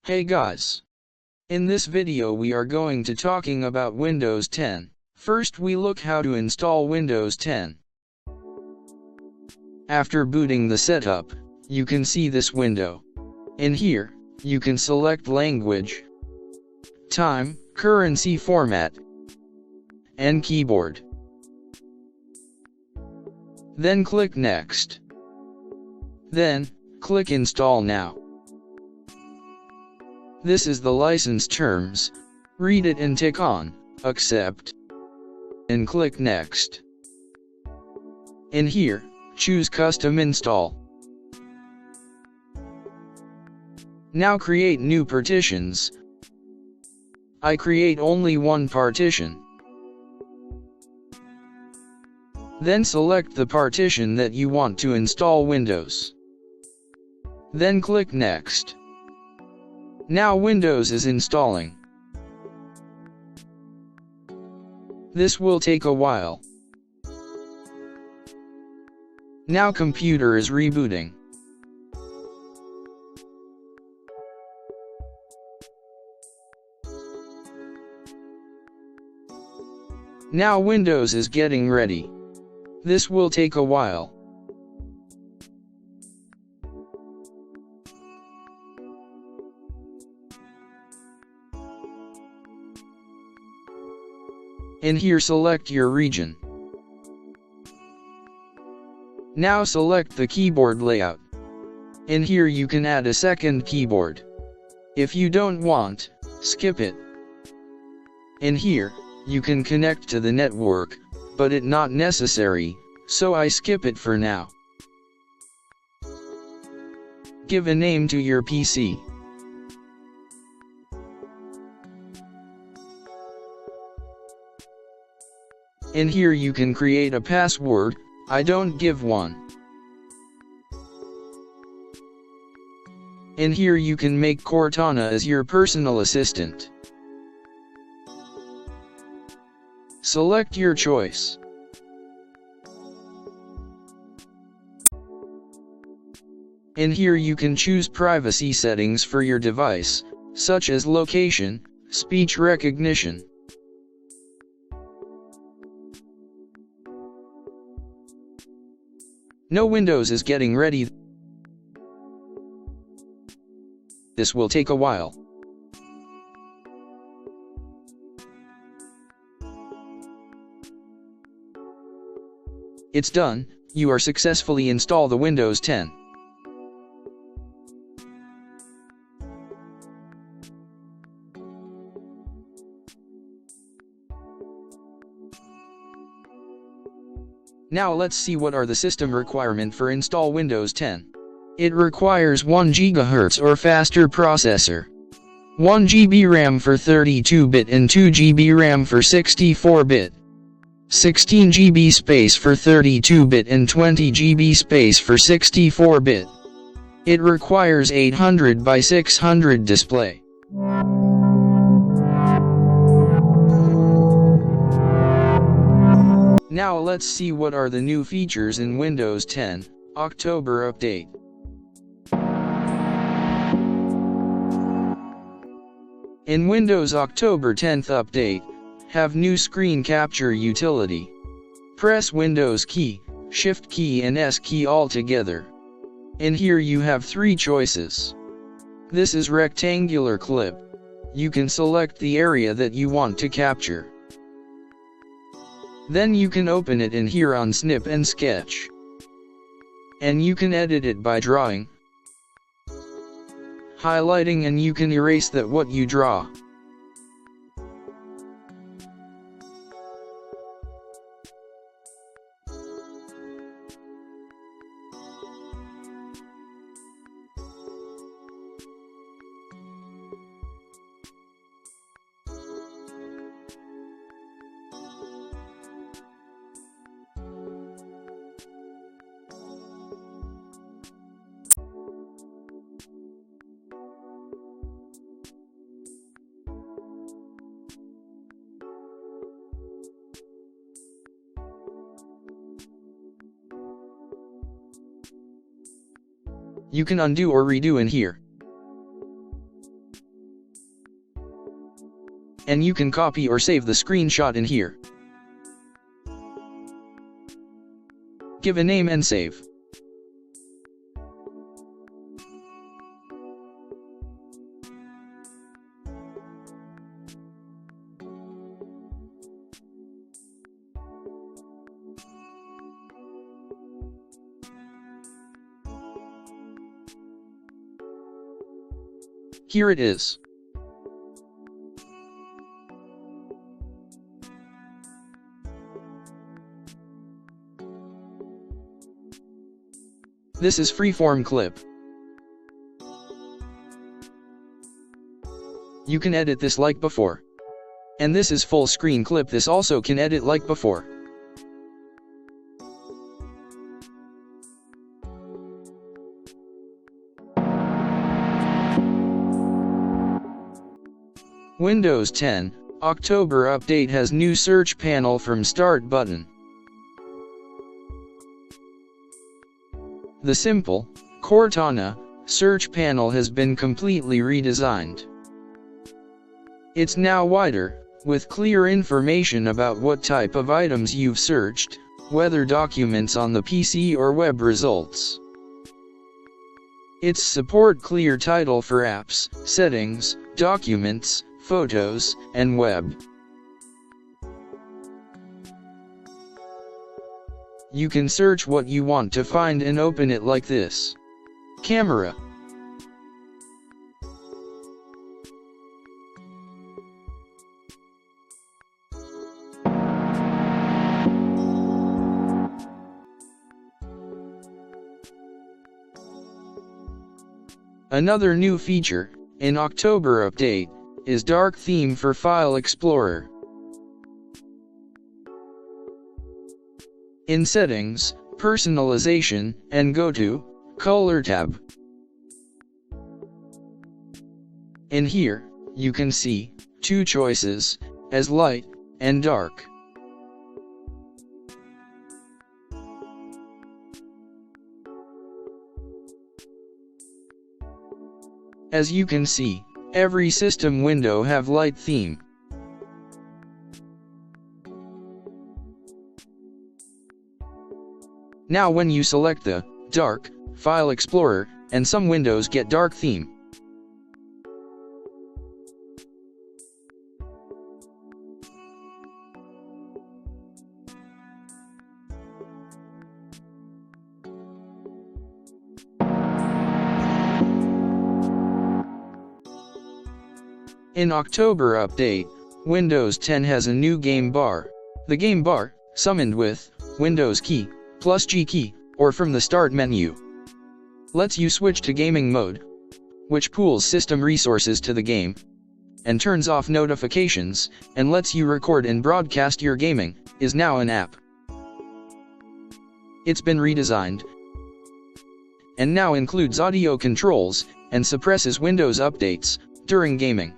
Hey guys! In this video we are going to talking about Windows 10. First we look how to install Windows 10. After booting the setup, you can see this window. In here, you can select language, time, currency format, and keyboard. Then click Next. Then, click Install Now. This is the license terms. Read it and tick on Accept. And click Next. In here, choose Custom Install. Now create new partitions. I create only one partition. Then select the partition that you want to install Windows. Then click Next. Now Windows is installing. This will take a while. Now computer is rebooting. Now Windows is getting ready. This will take a while. In here select your region. Now select the keyboard layout. In here you can add a second keyboard. If you don't want, skip it. In here, you can connect to the network, but it not necessary, so I skip it for now. Give a name to your PC. In here you can create a password. I don't give one. In here you can make Cortana as your personal assistant. Select your choice. In here you can choose privacy settings for your device, such as location, speech recognition. No, Windows is getting ready. This will take a while. It's done. You are successfully installed the Windows 10. Now let's see what are the system requirement for install Windows 10. It requires 1 GHz or faster processor, 1 GB RAM for 32-bit and 2 GB RAM for 64-bit, 16 GB space for 32-bit and 20 GB space for 64-bit. It requires 800 by 600 display. Now let's see what are the new features in Windows 10, October update. In Windows October 10th update, have new screen capture utility. Press Windows key, Shift key and S key all together. In here you have 3 choices. This is rectangular clip. You can select the area that you want to capture. Then you can open it in here on Snip and Sketch. And you can edit it by drawing, highlighting, and you can erase that what you draw. You can undo or redo in here. and you can copy or save the screenshot in here. Give a name and save. Here it is. This is freeform clip. You can edit this like before. And this is full screen clip. This also can edit like before. Windows 10 October update has new search panel from Start button. The simple Cortana search panel has been completely redesigned. It's now wider, with clear information about what type of items you've searched, whether documents on the PC or web results. It's support clear title for apps, settings, documents, photos, and web. You can search what you want to find and open it like this. Camera. Another new feature, in October update, is dark theme for File Explorer. In Settings, Personalization, and go to Color tab. In here, you can see two choices, as light and dark. As you can see, every system window have light theme. Now when you select the dark File Explorer, and some windows get dark theme. In October update, Windows 10 has a new game bar. The game bar, summoned with Windows key, plus G key, or from the Start menu, lets you switch to gaming mode, which pools system resources to the game, and turns off notifications, and lets you record and broadcast your gaming, is now an app. It's been redesigned, and now includes audio controls, and suppresses Windows updates during gaming.